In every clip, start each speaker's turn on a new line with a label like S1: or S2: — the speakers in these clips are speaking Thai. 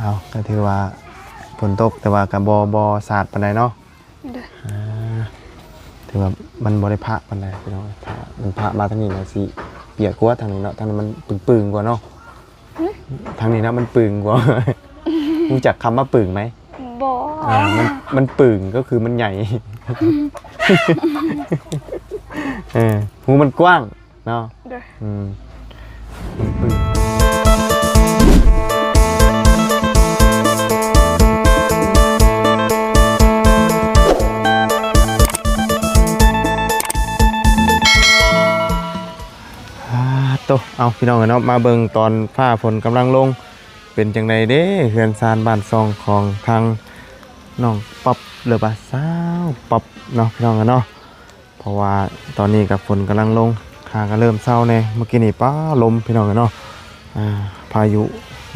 S1: เอาก็ถือว่าฝนตกแต่ว่ากับบสาดปานใดเนาะถือว่ามันบริพะปานใดพี่น้องถ้ามันพะมาทางนี้นะสิเปียกกว่าทางนี้เนาะทางนั้นมันปึงๆกว่าเนาะทางนี้นะมันปึงกว่ารู้จักคำว่าปึงไหม
S2: บ่
S1: มันปึงก็คือมันใหญ่หูมันกว้างเนาะมันปึงเอาพี่น้องเนาะมาเบิ่งตอนฟ้าฝนกำลังลงเป็นจังไดเด้เฮือนซานบ้านซองของทางน้องป๊อบหรือว่าสาวป๊อบเนาะพี่น้องเนาะเพราะว่าตอนนี้กับฝนกำลังลงข้าก็เริ่มเศร้าแน่เมื่อกี้นี่ป้าลมพี่น้องเนาะพายุ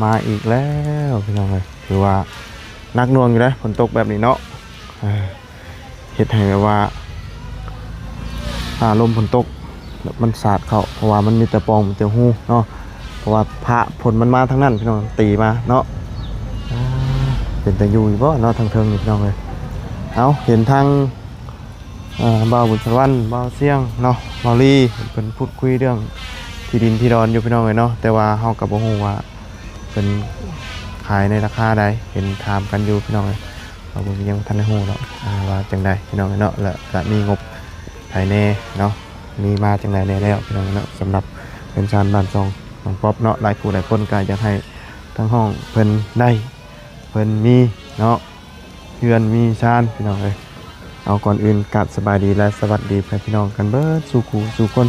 S1: มาอีกแล้วพี่น้องเลยถือว่านักหน่วงอยู่นะฝนตกแบบนี้เนาะเฮ็ดให้แบบว่าลมฝนตกมันสาดเข้าเพราะว่ามันมีแต่ปองมีแต่หูเนาะเพราะว่าพระผลมันมาทั้งนั้นพี่น้องตีมาเนาะเป็นแต่อยู่บ่เนาะทางเทิงนี่พี่น้องเลยเอาเห็นทางบ่าวบุญสวรรค์บ่าวเสี่ยงเนาะบ่าวลีเป็นพูดคุยเรื่องที่ดินที่ดอนอยู่พี่น้องเลยเนาะแต่ว่าเฮากับบ่ฮู้ว่าเป็นขายในราคาใดเห็นถามกันอยู่พี่น้องเลยเราบ่ยังทันได้ฮู้เนาะว่าจังใดพี่น้องเนาะและจะมีงบภายในเนาะมีมาจังไรแล้วพี่น้องเนาะสำหรับเป็นชานบ้านซองของป๊อปเนาะหลายผู้หลายคนก็อยากให้ทั้งห้องเพิ่นได้เพิ่นมีเนาะเพื่อนมีชานพี่น้องเลยเอาก่อนอื่นกราบสบายดีและสวัสดีพี่น้องกันเบิดสู่คู่สู่คน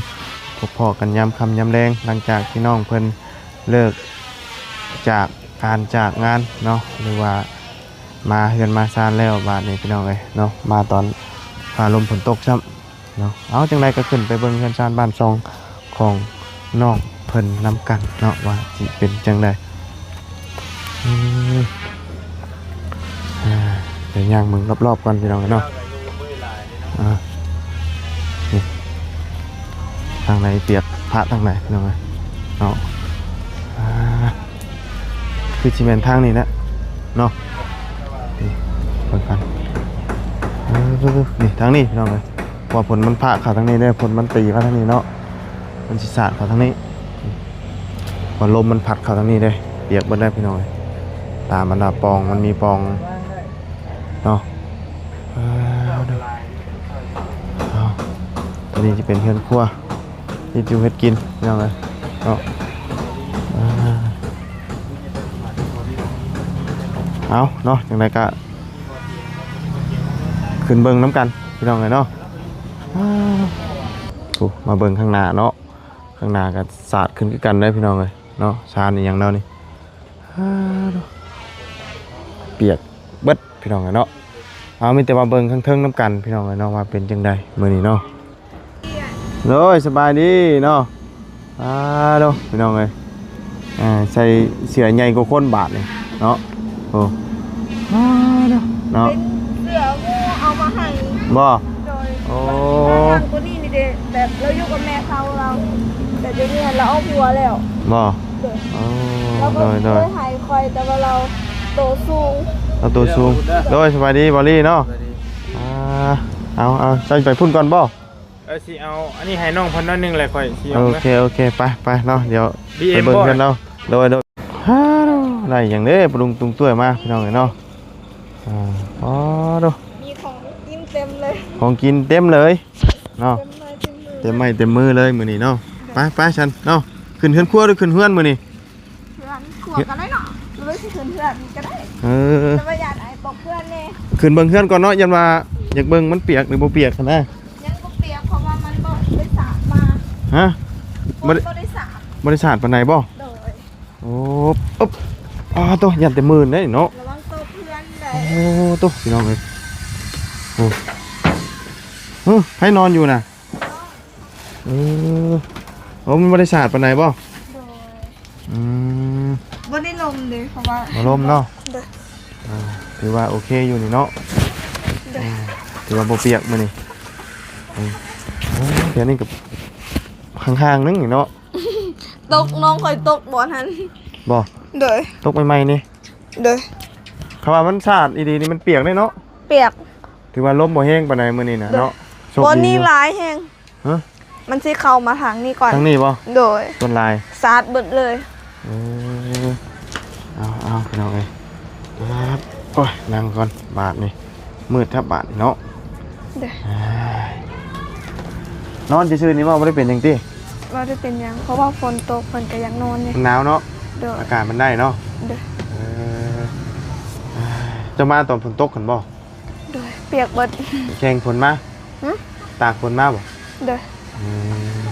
S1: พบพ่อกันยามค่ำยามแรงหลังจากพี่น้องเพิ่นเลิกจากการจากงานเนาะหรือว่ามาเฮือนมาชานแล้วบาดนี้พี่น้องเลยเนาะมาตอนฟ้าลมฝนตกซ้ำเนาะเอาจังไรก็ขึ้นไปเบิ่งเฮือนชานบ้านซองของน้องเพิ่นนำกันเนาะว่าสิเป็นจังไดเดี๋ยวย่างมึงรอบๆกันพี่น้องเนาะนี่ทางไหนเปียกพระทางไหนพี่น้องเนาะคือซีเมนทางนี้นะเนาะนี่เบิ่งกันนี่ทางนี้พี่น้องเลยว่าผลมันผ่าขาทางนี้เนี่ยผลมันตีมาทางนี้เนาะมันสิสาดขาทางนี้พอลมมันพัดขาทางนี้ได้เปียกบนได้พี่น้อยตามมันดาปองมันมีปองเนาะตัวนี้จะเป็นเฮือนครัวที่จูเฮ็ดกินพี่น้องเลยเนาะเอาเนาะอย่างไรก็ขึ้นเบิ้งน้ำกันพี่น้องเลยเนาะมาเบิ่งข้างหน้าเนาะข้างหน้าก็สาดขึ้นกันได้พี่น้องเลยเนาะชานี่อย่างเนาะนี่เปียกเบิดพี่น้องเลยเนาะเอามีแต่มาเบิ่งข้างเทิงน้ำกันพี่น้องเลยเนาะว่าเป็นจังใดมื้อนี้เนาะเลยสบายดีเนาะเนาะพี่น้องเลยใส่เสื้อใหญ่กว่าคนบาทเลยเนาะโอ้เนาะ
S2: เสืองูเอามาให้
S1: บ่
S2: โอ้ตัวนี้นี่เด็แบบเราอยู่กับแม่เขาเราแต่เดี๋ยวนี้เราเอาผัวแล้ว
S1: บ่
S2: เราก็เคยหายคอยแต่ว่าเราโตสูง
S1: เราโตสูงโดยสบายดีบอลลี่เนาะเอาใส่ไปพุ่นก่อนบ่
S3: สิเอาอันนี้ให้น้องพันน้อยนึงเลยค่อยสิเอา
S1: โอเคไปเนาะเดี๋ยวไปเบิ่งกันเนาะโดยอะไรอย่างนี้ปรุงตุ้งตุ้ยมาพี่น้องเนาะดู
S2: มีของกินเต็มเลย
S1: ของกินเต็มเลยเนาะเต็มไม้เต็มมือเลยมื้อนี้เนาะไปฉันเนาะขึ้นเฮือนครัวหรือขึ้นเฮือนมื้อนี้
S2: เฮือนครัวกันได้เนาะหรือสิขึ้นเฮือนก็ได้แต่ว่าอยากให้ตกเฮือนแน่
S1: ขึ้นเบิ่งเฮือนก่อนเนาะยันว่าอยากเบิ่งมันเปียกหรือบ่เปียกคั่นนะ
S2: ยังบ่เปียกเพราะว่ามันบ่ได้สาดมา
S1: ฮะ
S2: บ่ได้สาด
S1: ปานใดบ่โอ้อ๊บตัวยันแต่มือได้เนาะ
S2: ระวังตกเฮือนได้
S1: ตัวพี่น้องเอ้ยให้นอนอยู่น่ะมันบ่ได้สาดปานใดบ่
S2: บ่ได้ลมเลยเพราะว่า
S1: บ่ลมเนาะถือว่าโอเคอยู่นี่เนาะถือว่าบ่เปียกมื้อนี้เดี๋ยวนี้กับข้างๆนึงนี่เนาะ
S2: ตกน้องค่อยตกบ่ทัน
S1: บ่
S2: เด้อ
S1: ตกใหม่ๆนี่
S2: โดย
S1: คำว่ามันสาดอีดีนี่มันเปียกได้เนาะ
S2: เปียก
S1: ถือว่าล้มบ่แห้งปานใดมื้อนี้น่ะเนาะโชค
S2: บน
S1: ดี
S2: นี้
S1: อยู่
S2: ร้ายแฮง
S1: ฮะ
S2: มันสิเข้ามาทางนี้ก่อน
S1: ทางนี้บ่
S2: โดย
S1: ต้นลาย
S2: สาดเบิดเลย
S1: เออเอาพี่น้องเอ้ยครับโอ้ยนั่งก่อนบาทนี่มืดแทบบาทนี่เนาะ
S2: เด้อ
S1: อ้ายนอนซื่อๆนี่บ่ได้เป็นหยังติ
S2: ว่าจะเป็นหยังเพราะว่าฝนตกเพิ่นก็อยากนอนนี่
S1: มันหนาวเนาะ
S2: โดย
S1: อากาศมันได้เนาะ
S2: โดย
S1: เออจะมาตอนฝนตกกันบ่
S2: โดยเปียกเบิด
S1: แข่งฝนมา
S2: หึ
S1: ตากฝนมาบ่
S2: โดย
S1: อืม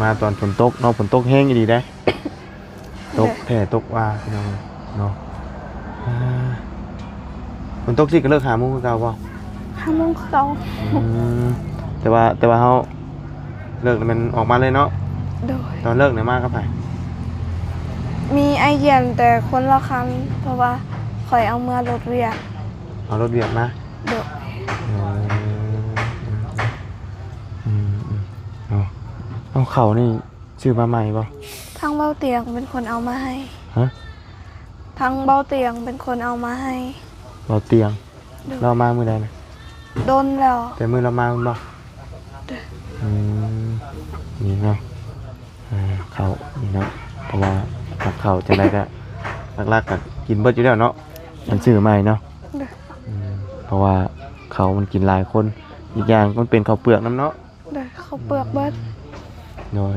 S1: มาตอนฝนตกเนาะฝนตกแห้งอีดีได้ตกแท้ตกว่าพี่น้องเนาะอ่าฝนตกสิก็เลิกหาโมงคือเก่าบ่
S2: 5 โมงเขา
S1: อืมแต่ว่าเฮาเลิกแล้วมันออกมาเลยเนาะ
S2: โดย
S1: ตอนเลิกเนี่ยมากับไผ
S2: มีไอเย็นแต่คนละคันเพราะว่าข่อยเอาเมื่อรถเวียก
S1: เอารถเวียดมา
S2: โดย
S1: อืมเอาเขานี่ชื่อมาใหม่ป่ะ
S2: ทางเบ้าเตียงเป็นคนเอามาให้
S1: ฮะ
S2: ทางเบ้าเตียงเป็นคนเอามาให้
S1: เราเตียงเรามามือใดนะ
S2: โดนแล้ว
S1: แต่มือเรามาบ่อืมนี่เนาะเขานี่เนาะเพราะว่าผักเขาจะไรก็ลักๆก็กินเบิดอยู่แล้วเนาะมันชื่อใหม่เนาะเพราะว่าเขามันกินหลายคนอีกอย่างมันเป็นข้าวเปลือกน้ำเนาะ
S2: โดยเขาเปลือกเบิด
S1: โดย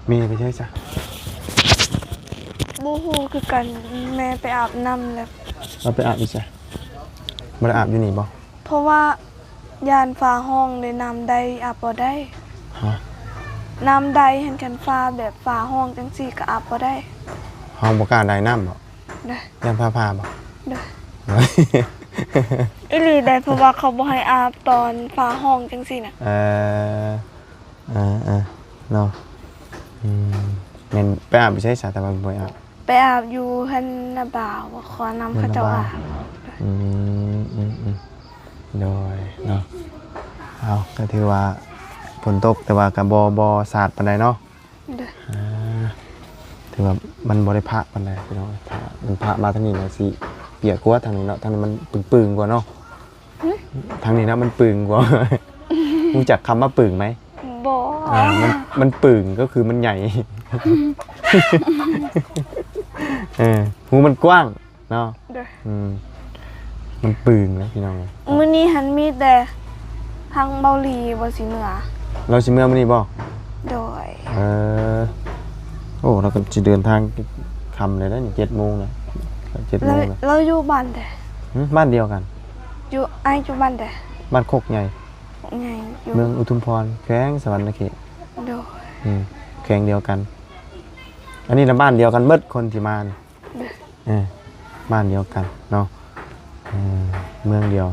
S1: มีไปใช่จ้ะ
S2: บูฮูคือกันแม่ไปอาบน้ำแล้ว
S1: เราไปอาบอีกจ้ะมาอาบอยู่นี่บ่
S2: เพราะว่ายานฟ้าห้องในน้ำใดอาบบ่ได้
S1: ฮะ
S2: น้ำใดเห็นกันฟ้าแบบฟ้าห้องจังซี่ก็อาบบ่ได้
S1: ห้องบ่กล้าได้น้ำบ่
S2: เด้อ
S1: ยันพาบ่
S2: เด้ออีหลีได้เพราะว่าเขาบ่ให้อาบตอนฟ้าห้องจังซี่น่ะ
S1: เเนาะแม่นไปอาบไปใช้สาแต่ว่าบ่อาบ
S2: ไปอาบอยู่เพิ่นน่ะบ่าวว่าขอน้ำเขาเจ้าอาบ
S1: อืมโดยเนาะเอาก็ถือว่าฝนตกแต่ว่าก็บ่สาดปานใดเนาะ
S2: เด้อ
S1: ถือว่ามันบ่ได้พระปานใดพี่น้องถ้ามันพระมาทางนี้น่ะสิเปียกกว่าทางนี้เนาะทางนี้มันปึงๆกว่าเนาะทางนี้นะมันปึงกว่า รู้จักคำว่าปึงไหม
S2: บ่
S1: มันปึงก็คือมันใหญ่ หูมันกว้างเนาะ
S2: เด้อ
S1: มันปึงแล้วพี่น้อง
S2: มื้อนี้หันมีแต่ทางเบาหลีบ่สิเหนือ
S1: เราสิเมื่อมื้อนี้บ่
S2: โดย
S1: โอ้เราก็สิเดินทางค่ำเลยนะนี่ 7:00 นนะ7:00 นนะ
S2: เราอยู่บ้านใด
S1: บ้านเดียวกัน
S2: อยู่อยู่บ้านใด
S1: บ้านโคกใหญ่
S2: ไงอยู่
S1: เมืองอุทุมพรแขวงสวรรณเขต
S2: โดย
S1: แขวงเดียวกัน อันนี้นะบ้านเดียวกันเบิดคนที่มานี่
S2: เด้อ
S1: บ้านเดียวกันเนาะเมืองเดียว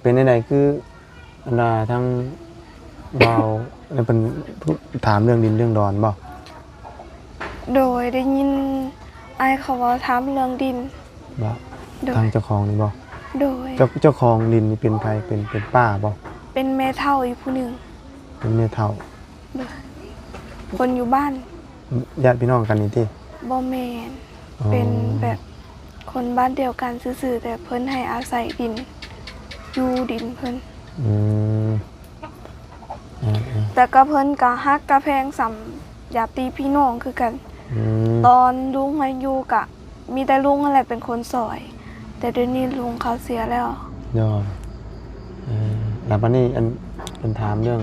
S1: เป็นไหนๆคืออันดาทั้งเบาเป็นถามเรื่องดินเรื่องดอนบ่
S2: โดยได้ยินไอ้เขาว่าถามเรื่องดิน
S1: บ่
S2: โดย
S1: ทางเจ้าของนี่บ่
S2: โดย
S1: เจ้าของดินนี่เป็นใครเป็นป้าบ่
S2: เป็นแม่เฒ่าอีกผู้หนึ่ง
S1: เป็นเมียเฒ่า
S2: โดยคนอยู่บ้าน
S1: ญาติพี่น้องกันนี่ติ
S2: บ่แม่น
S1: อ๋อ
S2: เป็นแบบคนบ้านเดียวกันซื่อๆแต่เพิ่นให้อาศัยดินอยู่ดินเพิ่น
S1: อืม
S2: แต่ก็เพิ่นก็ฮักกะแพงสำญาติพี่น้องคือกัน ตอนลุงมาอยู่กะมีแต่ลุงนั่นแหละเป็นคนซอย แต่เดี๋ยวนี้ลุงเขาเสียแล้ว
S1: ยอดแล้วบัดนี้อันเป็นถามเรื่อง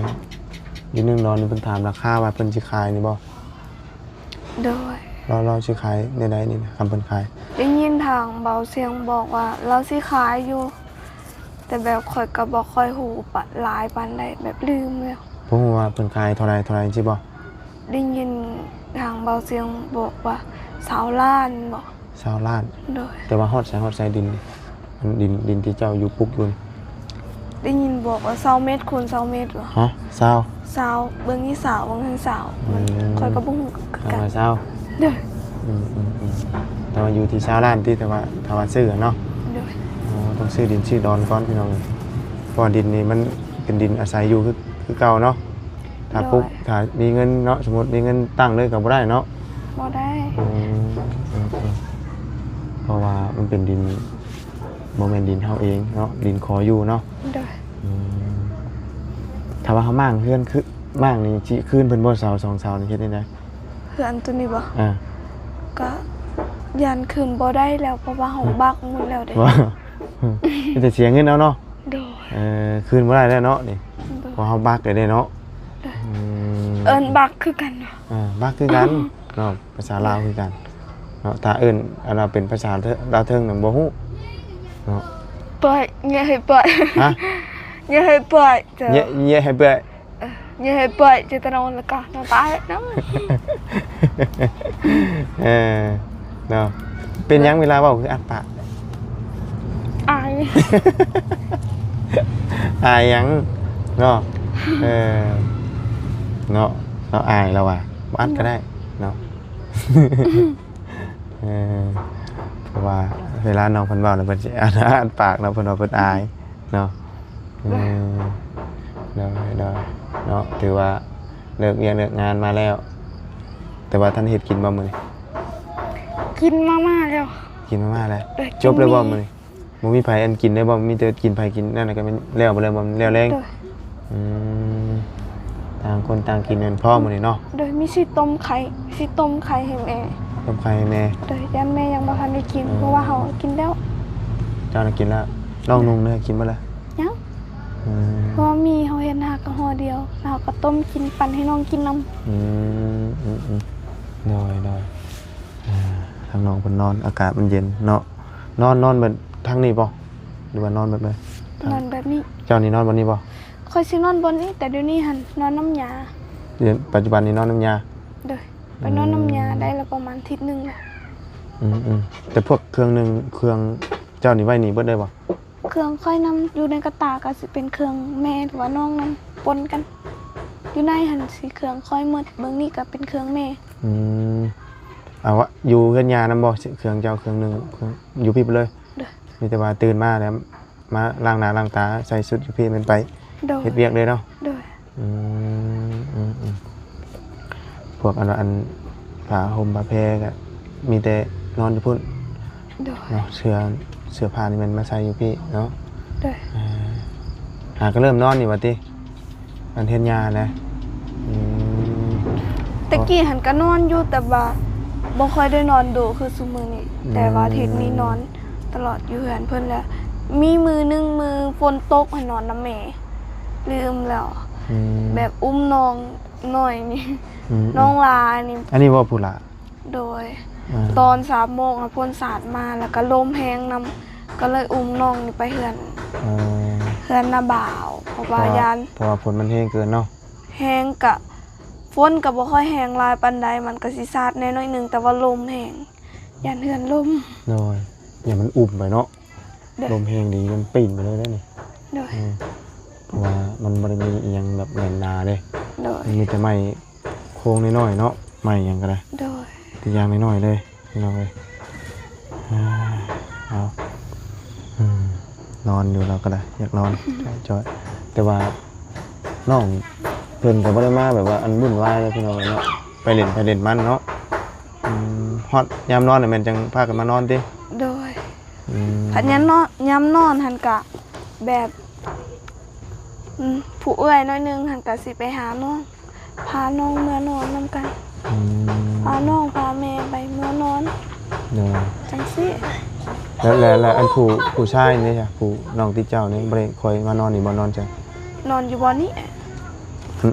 S1: อยู่นึงนอนนี่เพิ่นถามราคาว่าเพิ่นสิขายนี่บ่
S2: โดย
S1: เราสิขายในใดนี่นะคำเพิ่นขาย
S2: ได้ยินทางเบาเสียงบอกว่าเราสิขายอยู่ แต่แบบข่อยก็บ่ค่อยหูปะหลายปานใดแบบลืมแล้ว
S1: บ่ฮู้ว่าเพิ่นขายเท่าไรสิบ่
S2: ได้ยินทางเบาเสียงบอกว่า20 ล้านบอก
S1: 20 ล้าน
S2: โดย
S1: แต่ว่าฮอดใส่ดินนี่มันดินที่เจ้าอยู่ปุกอยู่นี่
S2: ได้ยินบอกว่า20 เมตรคูณ20 เมตรบ่
S1: ฮะ20
S2: 20เบิ่งนี่20เบิ่งนั่น20มันข่อยก็บ่ฮู้คือกัน
S1: 20
S2: โดย
S1: แต่ว่าอยู่ที่20ล้านที่แต่ว่าถ้าว่าซื้อเนาะ
S2: โดย
S1: ต้องซื้อดินซื้อดอนก่อนพี่น้องเพราะว่าดินนี่มันเป็นดินอาศัยอยู่คือเก่าเนาะ ถ้าปุ๊บถ้ามีเงินเนาะสมมุติมีเงินตั้งเลยก็บ่ได้เนาะ
S2: บ่ได้
S1: เพราะว่ามันเป็นดินบ่แม่นดินเฮาเองเนาะดินขออยู่เนาะ
S2: โดย
S1: ถ้าว่าเฮามั่างเฮือนคือมั่างนี่สิคืนเพิ่นบ่เสา2เสานี่เฮ็ดได้ได
S2: เพื่อนตัวนี้บ่
S1: อ่า
S2: ก็ยันคืนบ่ได้แล้วเพราะว่าห้องบักหมดแล้วเด้
S1: ว่ามีแต่เสียเงินเอาเนาะ
S2: โดย
S1: คืนบ่ได้แล้วเนาะนี่
S2: โดย
S1: เพอเฮาบักได้เนาะ
S2: เอิ้นบักคือกันเนาะ
S1: บักคือกันเนาะภาษาลาวคือกันเนาะถ้าเอิ้นอันว่าเป็นภาษาลาวเทิงนั่นบ่ฮู้เนาะ
S2: ปล่อยอย่าให้ปล่อย
S1: ฮะ
S2: อย่าให้ปล่อยเจ้า
S1: เยะให้เปื่อย
S2: อย่าให้ปล่อยจะตะนอนแล้วก็นอนตายเนาะ
S1: เนาะเป็นหยังเวลาเว้าคืออัดปาก
S2: อาย
S1: อายหยังเนาะเนาะเราอายแล้วว่ะบ่อัดก็ได้เนาะ เพราะว่าเวลาน้องเพิ่นเว้าแล้วเพิ่นสิอัดปากเนาะเพิ่นว่าเพิ่นอายเนาะเนาะถือว่าเลิกเรียนเลิกงานมาแล้ว แต่ว่าท่านเฮ็ดกินบ่มื้อนี้
S2: กินมาม่าแล้ว
S1: กินมาม่าแล้ว
S2: เด้อ
S1: จบเลยบ่
S2: กิน
S1: มื้อนี้บ่มีไผอันกินได้บ่มีแต่กินไผกินนั่นน่ะก็เป็นแล้วบ่แล้วบ่แล้วแรง
S2: โดย
S1: อืมต่างคนต่างกินกันพ่อมื้อนี้เนาะ
S2: โดยมีสิต้มไข่ให้แม่
S1: ต้มไข่ให้แม่
S2: โดยยันแม่ยังบ่ทันได้กินเพราะว่าเฮากินแล้ว
S1: เจ้าน่ะกินแล้วน้องนุ่งเด้อกินบ่ล่ะ
S2: ยัง
S1: อืม
S2: เพราะว่ามีเฮาเฮ็ดหาก็ห่อเดียวเฮาก็ต้มกินปั่นให้น้องกินน้ำ
S1: น้อยทางน้องเพิ่นนอนอากาศมันเย็นเนาะนอนแบบทางนี้บ่หรือว่านอนแบบไหน
S2: นอนแบบนี้
S1: เจ้านี่นอนบนนี้บ่
S2: ค่อยสินอนบนนี้แต่เดี๋ยวนี้หันนอนน้ำยา
S1: เดี๋ยวปัจจุบันนี้นอนน้ำยา
S2: โดยไปนอนน้ำยาได้ละประมาณอาทิตย์หนึงแล้ว
S1: แต่พวกเครื่องนึงเครื่องเจ้านี่ไว้นี่เบิดได้บ่
S2: เครื่องค่อยนำอยู่ในกระตาก็สิเป็นเครื่องแม่หรือว่าน้องนำปนกัน อยู่ในหันสิเครื่องค่อยหมดเบิ่งนี่ก็เป็นเครื่องแม่
S1: เอาวะอยู่เฮือนยานำบ่เครื่องเจ้าเครื่องนึงเครื่องอยู่พี่ไปเลย
S2: โดย
S1: มีแต่ว่าตื่นมาแล้วมาล้างหน้าล้างตาใส่ชุดอยู่พี่มันไป
S2: โดย
S1: เฮ็ดเวียกเลยเนาะ
S2: โดย
S1: พวกอันผ้าห่มผ้าแพรก็มีแต่นอนอยู่พุ่น
S2: โดย
S1: เนาะเสื้อผ้านี่มันมาใส่อยู่พี่เนาะ
S2: โดย
S1: หาก็เริ่มนอนนี่ว่าติอันเฮ็ดยานะ
S2: ตะกี้หันก็นอนอยู่แต่ว่าบ่ค่อยได้นอนดูคือซุมื้อนี้แต่ว่าอาทิตย์นี้นอนตลอดอยู่เฮือนเพิ่นแล้วมีมือหนึงมือฝนตกให้นอนนำแม่ลืมแล้ว แบบอุ้มน้องหน่อยนี่น้องลานี่
S1: อันนี้ว่าผู้ละ
S2: โดยตอน3 โมงอะพ่นสาดมาแล้วก็ลมแห้งนำก็เลยอุ้มน้องนี่ไปเฮือนนาบ่าวเพราะว่ายาน
S1: เพราะว่าฝนมันแห้งเกินเนาะ
S2: แห้งกะฝนก็บ่ค่อยแห้งหลายปานใดมันก็สิสาดแน่น้อยหนึงแต่ว่าลมแห้งยานเฮือนลม
S1: โดยอย่ามันอุ่มไปเนาะ
S2: เด้อ
S1: ลมแห้งดีมันปิ่นไปเลยได้นี่
S2: โดย
S1: เพราะว่ามันบ่ได้มีอีหยังแบบแน่นหนาเด้
S2: โดย
S1: มันมีแต่ไม้โค้งน้อยๆเนาะไม้หยังก็ได้
S2: โดย
S1: แต่อย่างน้อยๆเลยพี่น้องเอ้ยเอานอนอยู่แล้วก็ได้อยากนอนจอยแต่ว่าน้องเพิ่นก็บ่ได้มาแบบว่าอันวุ่นวายเลยพี่น้องเอ้ยเนาะไปเล่นมันเนาะฮอดยามนอนน่ะแม่นจังพากันมานอนติ
S2: โดยพันยามนอนหันกะแบบผู้เอื้อยน้อยหนึงหันกะสิไปหาน้องพาน้องเมื่อนอนนำกันพาน้องพาแม่ไปเมื่อนอน
S1: เนาะ
S2: จังซี่
S1: แล้วอันผู้ชายนี่จ้ะผู้น้องที่เจ้านี่บ่ได้คอยมานอนนี่บ่นอนจ้ะ
S2: นอนอยู่บ่นี้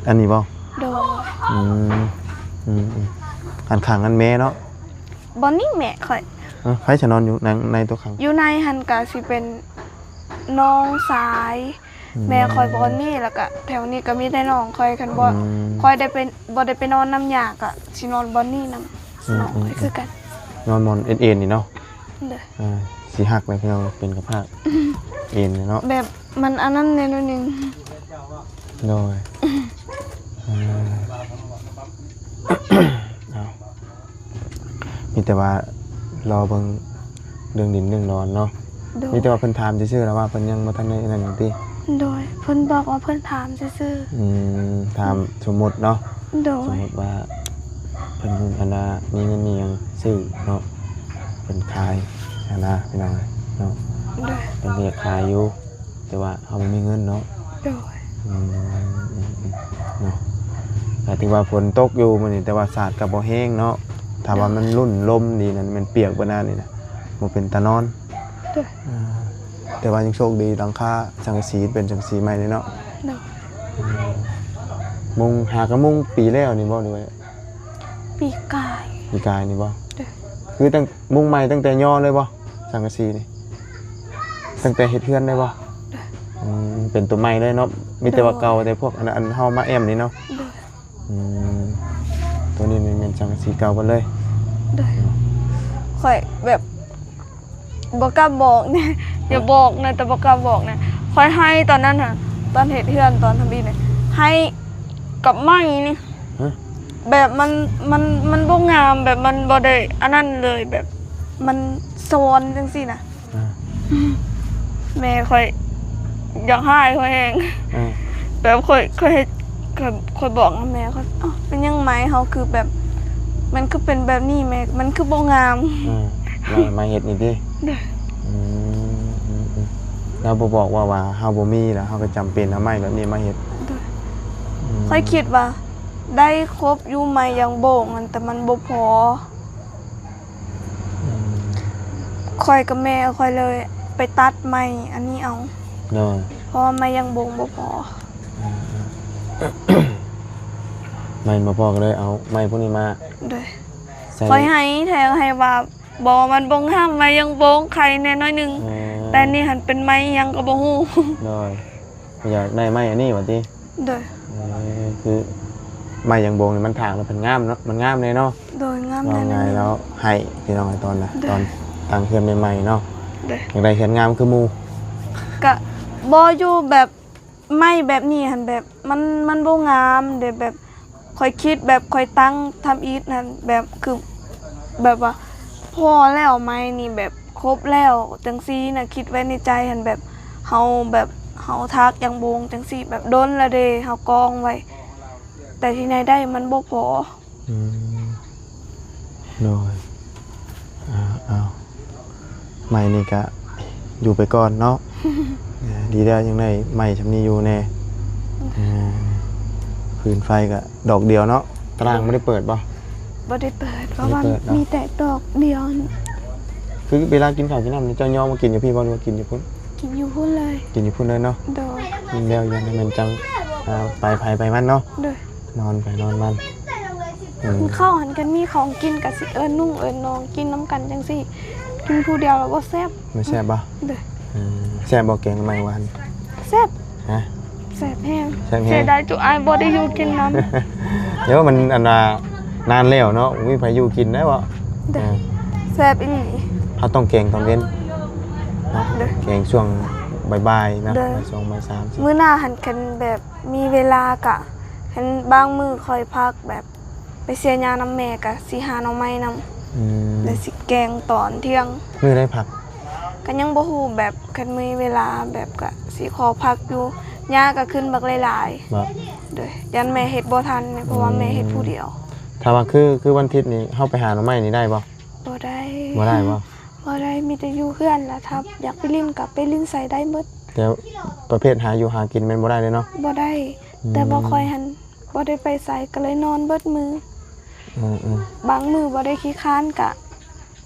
S1: อันนี้บ่
S2: โดย
S1: อันข้างอันแม่เนาะ
S2: บ่นี้แม่ข่อย
S1: ใครจะนอนอยู่ในตัวข้าง
S2: อยู่ในหันกะสิเป็นน้องสาย แม่คอยบ่นี้แล้วก็แถวนี้ก็มีแต่น้องคอยคันบ่คอยได้เป็นบ่ได้ไปนอนน้ำยากะสินอนบ่นี้นำน้องคอยคือกัน
S1: นอนหมอนเอ็นๆนี่เนาะ
S2: เด้อ
S1: สิหักเลยพี่น้องเป็นกระพากเอ็นเลยเนาะ
S2: แบบมันอันนั้นแน่นอนนึง
S1: โดยเอามีแต่ว่ารอเบิ่งเรื่องดินเรื่องนอนเนาะ
S2: โดย
S1: มีแต่ว่าเพิ่นถามซื่อๆแล้วว่าเพิ่นยังบ่ทันได้นั่นติ
S2: โ โดยเพิ่นบอกว่าเพิ่นถามซื่อ
S1: ถามสมมุติเนาะ
S2: ๆโด
S1: สม
S2: ย
S1: มุติว่าเพิ่นอันน่ะมีเงินมีหยังซื้อเนาะเพิ่นขายอันน่ะพี่น้องเนาะ
S2: โดย
S1: เพิ่นก็อยากขายอยู่แต่ว่าเฮาบ่มีเงินเนาะ
S2: โดย
S1: เนาะแต่ที่ว่าฝนตกอยู่มื้อนี้แต่ว่าสาดก็บ่แห้งเนาะถ้าว่ามันรุ่นลมดีนั่นมันเปียกบ่นานนี่นะบ่เป็นตานอน
S2: โดย
S1: แต่ว่ายังโชคดีหลังคาสังกะสีเป็นสังกะสีใหม่เลยเนาะ
S2: โดย
S1: มุงหากระมุงปีแล้วนี่บ่ด้วย
S2: ปีกาย
S1: ปีกายนี่บ่
S2: โดย
S1: คือตั้งมุงใหม่ตั้งแต่ย่อเลยบ่สังกะสีนี่ตั้งแต่เฮ็ดเฮือนได้บ่เป็นตัวใหม่เลยเนาะมีแต่ว่าเก่าแต่พวกอันเฮามาแอมนี่เนาะ
S2: โดย
S1: ตัวนี้มันเป็นสังกะสีเก่าหมดเลย
S2: โดยข่อยแบบบ่กล้าบอกเนี่ย อย่าบอกนะแต่บ่กล้าบอกนะข่อยให้ตอนนั้นน่ะตอนเฮ็ดเฮือนตอนทำบินเนี่ยให้กับไม้นี่
S1: ฮะ
S2: แบบมันบ่งามแบบมันบ่ได้อันนั้นเลยแบบมันโซนจังซี่น่ะ
S1: อ่า
S2: แม่ค่อยอยากให้ค่อยแฮง
S1: อ่า
S2: แบบค่อยเฮ็ดค่อยบอกกับแม่ค่อยอ้าวเป็นยังไงเฮาคือแบบ มันคือเป็นแบบนี้แม่มันคือบ่งาม
S1: มาเฮ็ดนี่ดิ
S2: เด้อ
S1: เราบ่บอกว่าเฮาบ่มีแล้วเฮาก็จำเป็นเอาไม้แบบนี้มาเฮ็ด
S2: ค่อยคิดว่า ได้ครบอยู่ไหมยังโบ่งอันแต่มันบ่พอค่อยกับแม่ค่อยเลยไปตัดไม้อันนี้เอา
S1: เนาะ
S2: เพราะว่าไม้ยังโบ่งบ่พอ
S1: ไม้บ่พอก็เลยเอาไม้พวกนี้มา
S2: เด้อ
S1: ใส่
S2: ค่อยให้แทงให้ว่าบ่มันบ่งห้ามไม้ยังโบ่งไข่แน่น้อยหนึงแต่นี่หันเป็นไม้ยังก็บ่ฮู้
S1: เนาะอยากได้ไม้อันนี้ว่าติ
S2: เด้อ
S1: คือไม้ยังบงนี่มันถางแล้วมันงามเนาะมันงามเลยเนาะ
S2: โดยงาม
S1: ว่า
S2: แน่
S1: ไง
S2: ๆ
S1: แล้วให้พี่น้องตอนน่ะตอนตั้งเฮือนใหม่ๆเนาะ
S2: เด้อ
S1: อยากได้เฮือนงามคือหมู่
S2: ก็บ่อยู่แบบไม่แบบนี้หันแบบมันบ่งามเด้แบบค่อยคิดแบบค่อยตั้งทำอีทนั่นแบบคือแบบว่าพอแล้วไหมนี่แบบครบแล้วจังซี่น่ะคิดไว้ในใจหันแบบเฮาแบบเฮาทักยังบงจังซี่แบบโดนละเดเฮากองไว้ แต่ที่ไหนได้มันบ่พอ
S1: โดยเอาไม้นี่ก็อยู่ไปก่อนเนาะ ดีแล้วยังได้ไม้ชำนี้อยู่แน่พื้นไฟก็ดอกเดียวเนาะตารางไม่ได้เปิดป่ะ
S2: บ่ได้เปิดเพราะว่า
S1: ไม่ได้เปิดเนอะ
S2: มีแต่ดอกเดียว
S1: คือเวลากินข้าวกินน้ำนี่เจ้าย่อมากินอยู่พี่บ่หรือว่ากินอยู่พุ่น
S2: กินอยู่พุ่นเลย
S1: กินอยู่พุ่นเลยเนาะ
S2: โดย
S1: กินแล้วยังมันจังไปไผไปมันเนาะ
S2: โดย
S1: นอนไปนอนมัน
S2: กินข้าวหันกันมีของกินกับสินุ่งน้องกินน้ำกันจังซี่กินผู้เดียวแล้วบ่แซ่บ
S1: ไม่แซ่บป่ะ
S2: เด้อ
S1: แซ่บบ่แกงทำไมวะ
S2: แซ่บ
S1: ฮะ
S2: แซ่บแห้ง
S1: แซ่บแห้ง
S2: เสียดายจุอายบ่ได้อยู่กินน้ำ
S1: เดี๋ยวมันอันน่ะนานแล้วเนาะมีไผอยู่กินได้บ่
S2: เด้อแซ่บอีหลี
S1: เขาต้องแกงตอนเย็นเนาะ
S2: เด้อ
S1: แกงช่วงบ่ายๆนะ
S2: เด้อ
S1: บ่ายสองบ่ายสามสิ
S2: มื้อหน้าหันกันแบบมีเวลากะหันบางมื้อค่อยพักแบบไปเสียยาน้ำแม่กะสิหาหน่อไม้นำแล้วสิแกงตอนเที่ยง
S1: มื้อได้ผัก
S2: ก็ยังบ่ฮู้แบบคันมีเวลาแบบกะสิขอพักอยู่ย่าก็ขึ้นบักหลาย
S1: บ่
S2: ๆเด้อยันแม่เฮ็ดบ่ทันเพราะว่าแม่เฮ็ดผู้เดียว
S1: ถ้าว่าคือวันอาทิตย์นี้เฮาไปหาหน่อไม้นี่ได้บ่
S2: บ่ได้
S1: บ่ได้บ่
S2: บ่ได้มีแต่อยู่เพื่อนล่ะครับ อยากไปลิ้นกับไปลิ้นใส่ได้หมด
S1: แต่ประเภทหาอยู่หากินแม่นบ่ได้เลยเนาะ
S2: บ่ได้ แต่บ่ค่อยหันบ่ได้ไปใส่ก็เลยนอนเบิดมือ
S1: อืม
S2: บางมือบ่ได้ขี้ค้านกะ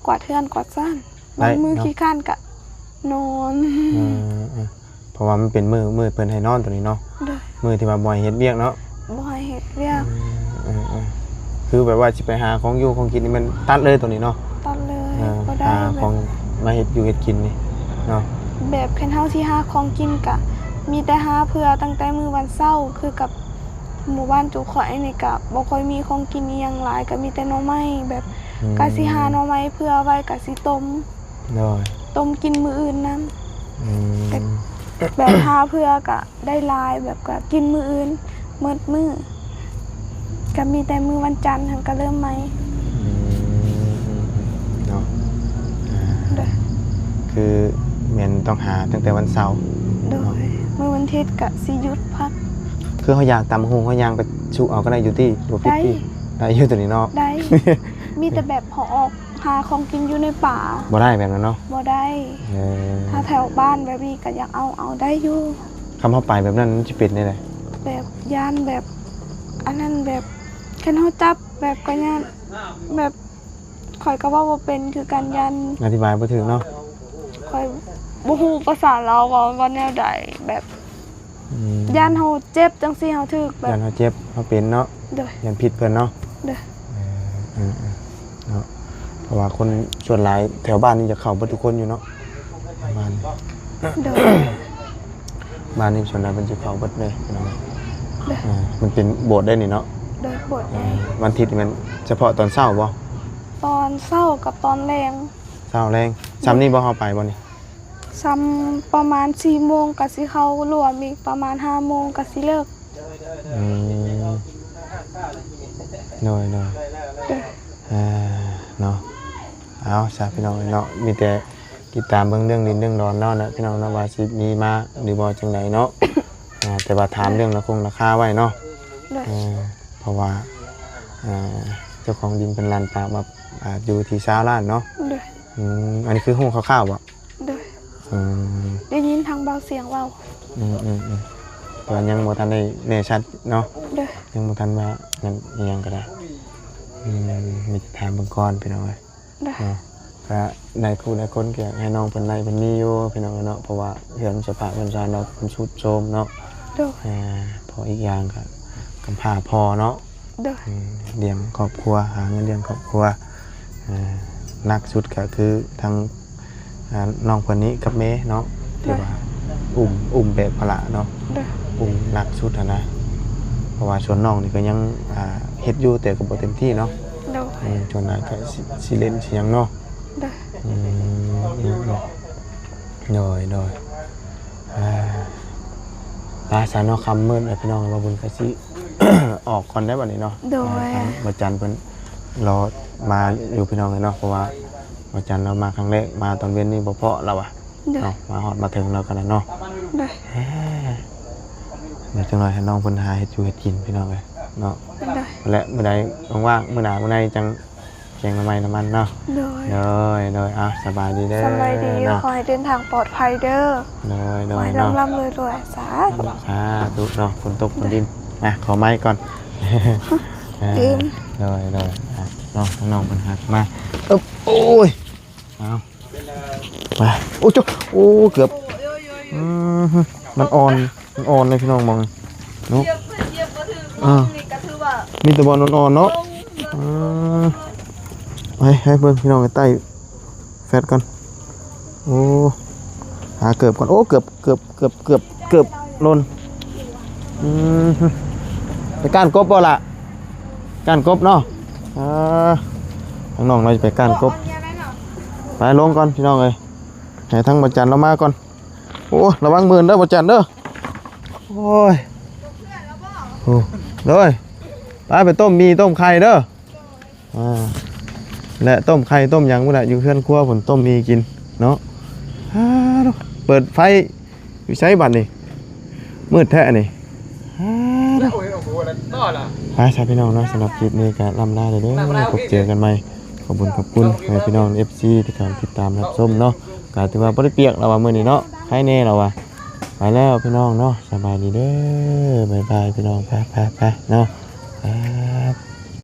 S2: กวาดเฮือนกวาดซ่านบางมือ
S1: ได้เนาะ
S2: ขี้ค้านกะ นอน
S1: เพราะว่ามันเป็นมือเพิ่นให้นอนตัวนี้เนาะ
S2: เด้อ
S1: มือที่ว่าบ่ให้เฮ็ดเวียกเนาะ
S2: บ่ให้เฮ็ดเวียก
S1: คือแบบว่าสิไปหาของอยู่ของกินนี่มันตัดเลยตัวนี้เนาะ
S2: ตอนเลยบ่ได้
S1: หา
S2: แบ
S1: ของ
S2: บ
S1: มาเฮ็ดอยู่เฮ็ดกินนี่เนาะ
S2: แบบคันเฮาสิหาของกินกะ มีแต่หาเพื่อตั้งแต่มื้อวันเช้าคือกับหมู่บ้านจุข่อยนี่กะบ่ค่อยมีของกินอีหยังหลายก็มีแต่หน่อไม้แบบกะสิหาหน่อไม้เพื่อไว้กะสิต้ม
S1: เนาะ
S2: ต้มกินมื้ออื่นนํ
S1: อืม
S2: แบบหาเพื่อกะได้หลายแบบกะกินมื้ออื่นหมดมื้อก็มีแต่มื้อวันจันทร์หันก็เริ่มใหม่
S1: เนาะ
S2: เด้อ
S1: คือแม่นต้องหาตั้งแต่วันเสาร์
S2: โดยมื้อวัน วันอาทิตย์ก็สิหยุดพัก
S1: คือเขาอยากตำหูเขายางไปชูเอาก็ได้อยู่ที่อยู่พิษที่ได้อยู่ตัวนี้เนาะ
S2: ได้ มีแต่แบบเขาออกหาของกินอยู่ในป่า
S1: บ่ได้แบบนั้นเนาะ
S2: บ่ได้
S1: เออ
S2: ถ้าแถวบ้านแบบนี้ก็อยากเอาได้อยู่
S1: คำเข้าไปแบบนั้นมันจะเป็นได้เลย
S2: แบบย่านแบบอันนั้นแบบคันเฮาจับแบบก็ย่านแบบข่อยก็ว่าบ่เป็นคือการยัน
S1: อธิบายบ่ถึงเนาะ
S2: ข่อยบ่ฮู้ภาษาลาวว่าแนวใดแบบ
S1: อืม
S2: ย่านเฮาเจ็บจังซี่เฮาถึกแบ
S1: ยั
S2: บ
S1: นเขาเจ็บเขาเป็นเนาะ
S2: เด้อ
S1: ยันผิดเพิ่นเนาะ
S2: เด้อ
S1: เนาะเพราะว่าคนส่วนหลายแถวบ้านนี่จะเข้าเบิดทุกคนอยู่เนาะบ้านนี่
S2: เด้อ
S1: บ้านนี่ส่วนหลายมันจะเข้าเบิดเลยเนาะ
S2: เด้อ
S1: มันเป็นโบสถ์ได้นี่เนาะ
S2: เด้อปวดใหญ่
S1: วันอาทิตย์นี่มันเฉพาะตอนเช้าบ่
S2: ตอนเช้ากับตอนแรง
S1: เช้าแรงซ้ำนี่บ่เฮาไปบ่นี่
S2: ซ้ำประมาณ4โมงก็สิเข้ารวมอีกประมาณ5โมงก็สิเลิก
S1: อืมน้อย
S2: เด้อ
S1: เนาะเอาซะพี่น้องเนาะมีแต่ติดตามเบิ่งเรื่องดินเรื่องดอนเนาะนะพี่น้องเนาะว่าสิมีมาหรือบ่จังไดเนาะแต่ว่าถามเรื่องราคาไว้เนาะ
S2: เด้อ
S1: เพราะว่าเจ้าของดินเป็นลานปลามาอยู่ที่20 ล้านเนาะ
S2: เด้อ
S1: อันนี้คือฮู้คร่าวๆบ่
S2: เด้อ
S1: อืม
S2: ได้ยินทางเบาเสียงเว้า
S1: แต่ว่ายังบ่ทันได้แน่ชัดเนาะ
S2: เด้อ
S1: ยังบ่ทันว่านั่นอิหยังก็ได้มีแต่ถามเบิ่งก่อนพี่น้องเอ้ย
S2: เด้อ
S1: เนาะก็ในครูในคนก็อยากให้น้องเพิ่นได้เพิ่นมีอยู่พี่น้องเนาะเพราะว่าเฮือนสภาพเพิ่นซานเนาะเพิ่นสุดโทรมเนาะ
S2: เด้อ
S1: พออีกอย่างก็กำพร้าพอเนาะ
S2: เด้อ
S1: เลี้ยงครอบครัวหาเงินเลี้ยงครอบครัวหนักสุดก็คือทางน้องคนนี้กับเมเนาะที่ว่าอุ้มแบกภาระเนาะ
S2: เด้อ
S1: อุ้มหนักสุดนะเพราะว่าส่วนน้องนี่ก็ยังเฮ็ดอยู่แต่ก็บ่เต็มที่เนาะ
S2: เด้อ
S1: ส่วนนั้นก็สิเล่นสิหยังเนาะ
S2: เด้อ
S1: โดยภาษาเนาะคำมืดพี่น้องว่าบุญก็สิ ออกก่อนได้บัดนี้เนาะ
S2: โดย
S1: วันจันทร์เพิ่นรอมาอยู่พี่น้องเลยเนาะเพราะว่าวันจันทร์เรามาครั้งแรกมาตอนเว้นนี่บ่เพาะเราอะ
S2: เด้อ
S1: เนาะมาฮอดมาถึงเรากันแล้วเนาะ
S2: เด้อ
S1: เดี๋ยวจังหน่อยให้น้องเพิ่นหาเฮ็ดอยู่เฮ็ดกินพี่น้องเลยเนาะ
S2: เด้อ
S1: และมื้อใดว่างๆมื้อหน้ามื้อใดจังแกงน้ำมันเนาะ
S2: โดย
S1: โดยสบายดีเด้อ
S2: สบายดี
S1: เนาะ
S2: ขอให้เดินทางปลอดภัยเด้อ
S1: โด
S2: ขอย ให้
S1: เนาะ
S2: ร่ำรวยสาธุ
S1: สาธุเนาะฝนตกฝนดินขอไม้ก่อน
S2: ดื่ม
S1: โดยเนาะน้องเพิ่นหักมาโอ้ยเอาไปโอ้จ๊ะโอ้เกือบมันอ่อนเลยพี่น้องมองเนาะ
S2: นี่ก็ถือว่า
S1: มีแต่บอลอ่อนๆเนาะให้เบิ่งพี่น้องไปใต้แฟตก่อนโอ้หาเกือบก่อนโอ้เกือบหล่นไปก้านกบบ่ล่ะก้านกบเนาะทางน้องเราจะไปก้านกบไปลงก่อนพี่น้องเอ้ยให้ทั้งบ่จันเรามาก่อนโอ้ระวังมือเด้อบ่จันเด้อโอ้ยโอ้เลยไปต้มมีต้มไข่เด้อและต้มไข่ต้มหยังพุ่นน่ะอยู่เฮือนครัวผมต้มมีกินเนาะเปิดไฟอยู่ใช้บัดนี่มืดแท้นี่ไปใช่พี่น้องเนาะสำหรับคลิปนี้ก็ลำลาเลยเด้อพบเจอกันใหม่ขอบคุณให้พี่น้อง FC ที่การติดตามรับชมเนาะก็ถือว่าบ่ได้เปียกเราว่ามื้อนี้เนาะใครแน่เราว่าไปแล้วพี่น้องเนาะสบายดีเด้อบ๊ายบายพี่น้องไปเนาะ